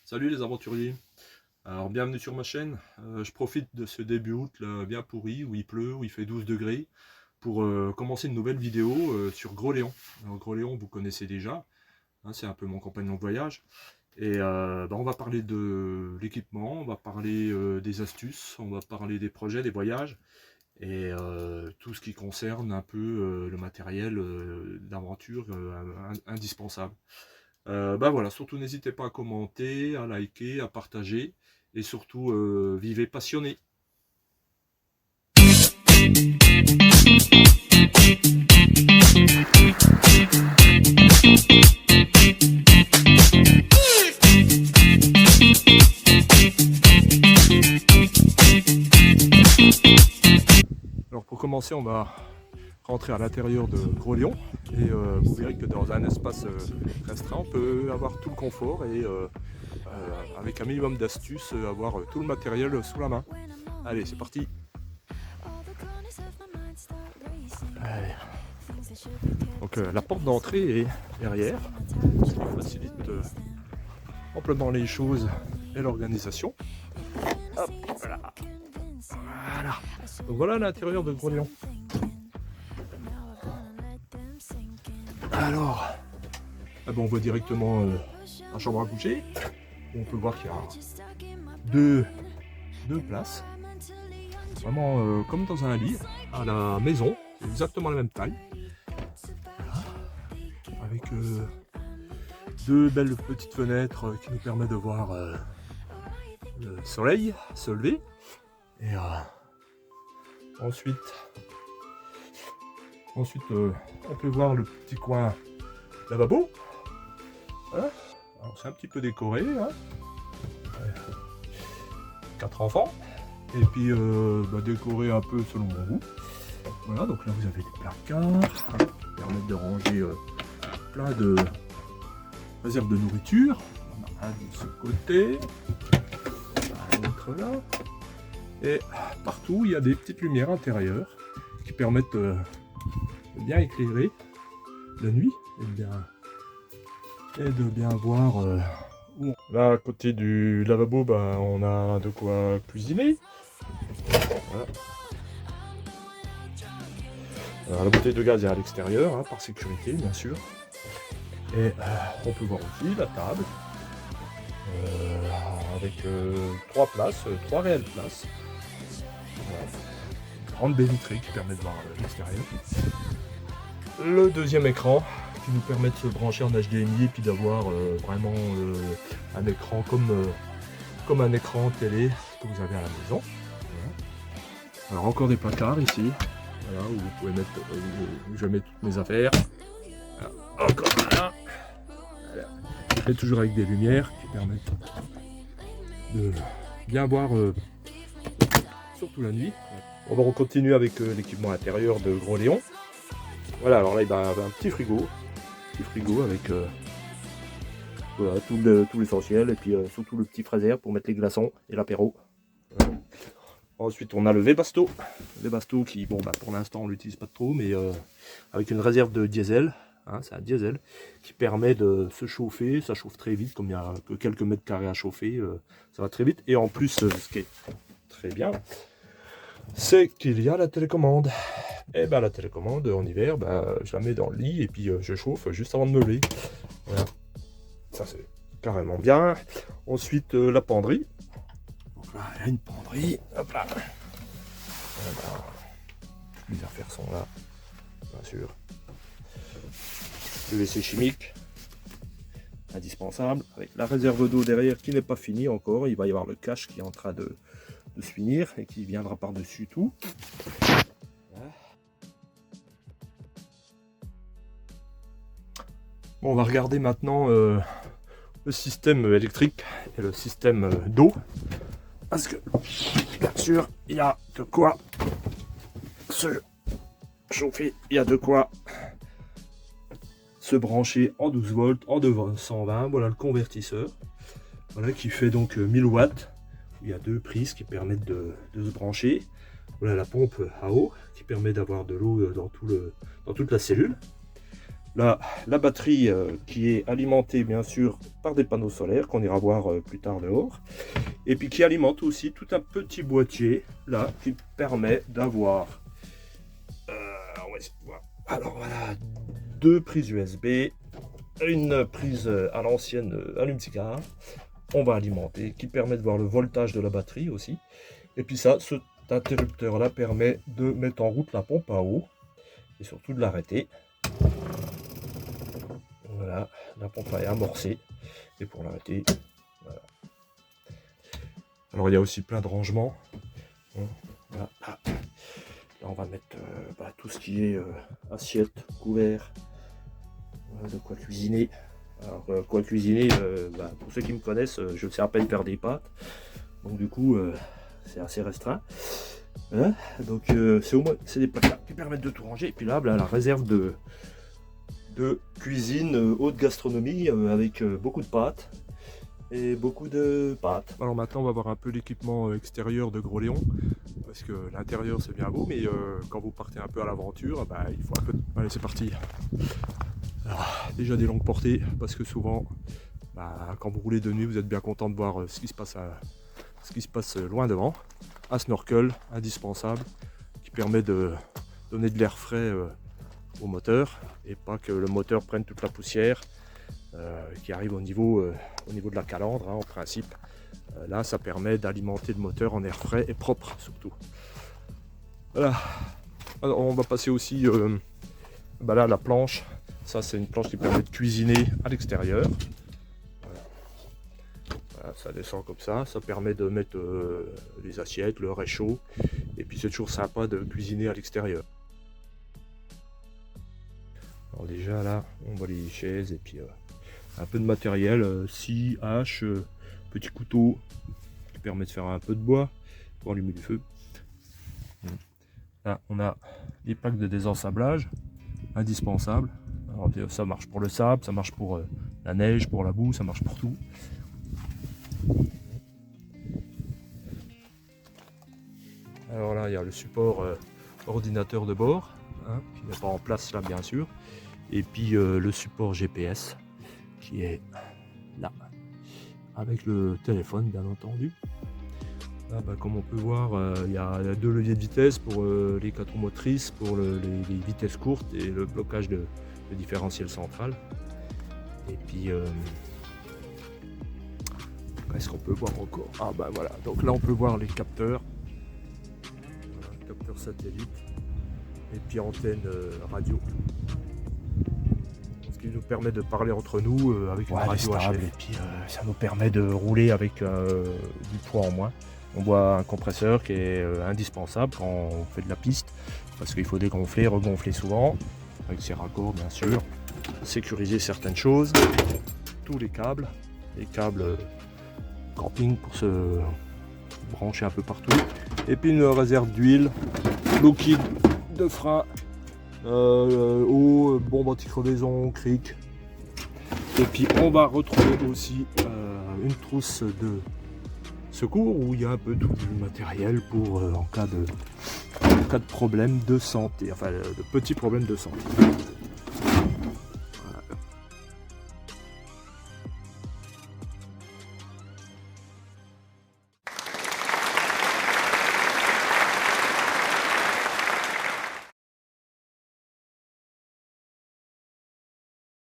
Salut les aventuriers. Alors bienvenue sur ma chaîne. Je profite de ce début août là, bien pourri, où il pleut, où il fait 12 degrés, pour commencer une nouvelle vidéo sur Gros Léon. Alors, Gros Léon, vous connaissez déjà, hein, c'est un peu mon compagnon de voyage. Et on va parler de l'équipement, on va parler des astuces, on va parler des projets, des voyages, et tout ce qui concerne un peu le matériel d'aventure indispensable. Voilà, surtout n'hésitez pas à commenter, à liker, à partager et surtout vivez passionné. Alors pour commencer, on va rentrer à l'intérieur de Gros Léon et vous verrez que dans un espace restreint, on peut avoir tout le confort et avec un minimum d'astuces, avoir tout le matériel sous la main. Allez, c'est parti. Allez. Donc la porte d'entrée est derrière, ce qui facilite amplement les choses et l'organisation. Hop, voilà. Voilà. Donc voilà l'intérieur de Gros Léon. Alors, on voit directement la chambre à coucher. On peut voir qu'il y a deux places. Vraiment comme dans un lit à la maison, exactement la même taille. Voilà. Avec deux belles petites fenêtres qui nous permettent de voir le soleil se lever. Et ensuite on peut voir le petit coin lavabo. Hein, c'est un petit peu décoré. Hein. 4 enfants. Et puis décoré un peu selon mon goût. Voilà, donc là vous avez des placards qui permettent de ranger plein de réserves de nourriture. On a un de ce côté, un autre là. Et partout il y a des petites lumières intérieures qui permettent de bien éclairer la nuit et de bien voir où on... Là à côté du lavabo, on a de quoi cuisiner. Voilà. Alors, la bouteille de gaz est à l'extérieur, hein, par sécurité bien sûr. Et on peut voir aussi la table avec 3 places, 3 réelles places. Voilà. Une grande baie vitrée qui permet de voir l'extérieur. Le deuxième écran qui nous permet de se brancher en HDMI et puis d'avoir vraiment un écran comme un écran télé que vous avez à la maison. Voilà. Alors encore des placards ici, voilà, où vous pouvez mettre où je mets toutes mes affaires. Voilà. Encore un. Voilà. Et toujours avec des lumières qui permettent de bien voir surtout la nuit. On va continuer avec l'équipement intérieur de Gros Léon. Voilà, alors là il y a un petit frigo avec voilà, tout l'essentiel, et puis surtout le petit fraiseur pour mettre les glaçons et l'apéro. Voilà. Ensuite on a le Webasto qui, pour l'instant on l'utilise pas trop, mais avec une réserve de diesel, hein, c'est un diesel qui permet de se chauffer, ça chauffe très vite, comme il n'y a que quelques mètres carrés à chauffer, ça va très vite, et en plus ce qui est très bien, c'est qu'il y a la télécommande. Et la télécommande en hiver, je la mets dans le lit et puis je chauffe juste avant de me lever. Voilà. Ça c'est carrément bien. Ensuite la penderie. Donc là il y a une penderie. Hop là. Voilà. Les affaires sont là, bien sûr. Le WC chimique, indispensable. Avec la réserve d'eau derrière qui n'est pas finie encore. Il va y avoir le cache qui est en train de se finir et qui viendra par-dessus tout. Voilà. Bon, on va regarder maintenant le système électrique et le système d'eau, parce que bien sûr il y a de quoi se chauffer, il y a de quoi se brancher en 12 volts, en 220. Voilà le convertisseur, voilà, qui fait donc 1000 watts. Il y a 2 prises qui permettent de se brancher. Voilà la pompe à eau qui permet d'avoir de l'eau dans toute la cellule. Là, la batterie qui est alimentée bien sûr par des panneaux solaires qu'on ira voir plus tard dehors. Et puis qui alimente aussi tout un petit boîtier là qui permet d'avoir alors voilà, 2 prises USB, une prise à l'ancienne allume-cigare. On va alimenter, qui permet de voir le voltage de la batterie aussi. Et puis ça, cet interrupteur là permet de mettre en route la pompe à eau et surtout de l'arrêter. Voilà, la pompe est amorcée et pour l'arrêter, voilà. Alors il y a aussi plein de rangements. Voilà. Là on va mettre tout ce qui est assiette, couvert, de quoi cuisiner. Alors quoi cuisiner, pour ceux qui me connaissent, je sais à peine faire des pâtes, donc du coup c'est assez restreint. Hein, donc c'est des placards qui permettent de tout ranger. Et puis là, la réserve de cuisine haute gastronomie avec beaucoup de pâtes et beaucoup de pâtes. Alors maintenant on va voir un peu l'équipement extérieur de Gros Léon, parce que l'intérieur c'est bien beau, mais quand vous partez un peu à l'aventure, il faut un peu... Allez, c'est parti. Alors, déjà des longues portées, parce que souvent quand vous roulez de nuit, vous êtes bien content de voir ce qui se passe loin devant. Un snorkel indispensable qui permet de donner de l'air frais au moteur et pas que le moteur prenne toute la poussière qui arrive au niveau de la calandre, en principe. Là ça permet d'alimenter le moteur en air frais et propre surtout. Voilà. Alors, on va passer aussi là, la planche. Ça c'est une planche qui permet de cuisiner à l'extérieur. Ça descend comme ça permet de mettre les assiettes, le réchaud, et puis c'est toujours sympa de cuisiner à l'extérieur. Alors déjà là, on voit les chaises et puis un peu de matériel, scie, hache, petit couteau qui permet de faire un peu de bois pour allumer du feu. Là on a les plaques de désensablage indispensables. Alors, ça marche pour le sable, ça marche pour la neige, pour la boue, ça marche pour tout. Alors là il y a le support ordinateur de bord, qui n'est pas en place là bien sûr, et puis le support GPS qui est là avec le téléphone bien entendu. Là, comme on peut voir, il y a 2 leviers de vitesse pour les 4 roues motrices, pour les vitesses courtes et le blocage de différentiel central. Et puis qu'est-ce qu'on peut voir encore? Voilà, donc là on peut voir les capteurs. Capteur satellite et puis antenne radio, ce qui nous permet de parler entre nous avec une radio stable, et puis ça nous permet de rouler avec du poids en moins. On voit un compresseur qui est indispensable quand on fait de la piste, parce qu'il faut dégonfler, regonfler souvent avec ses raccords bien sûr, sécuriser certaines choses, tous les câbles camping pour se brancher un peu partout, et puis une réserve d'huile, liquide de frein, eau, bombe anti-crevaison, cric. Et puis on va retrouver aussi une trousse de secours où il y a un peu tout le matériel pour en cas de problème de santé, enfin de petits problèmes de santé.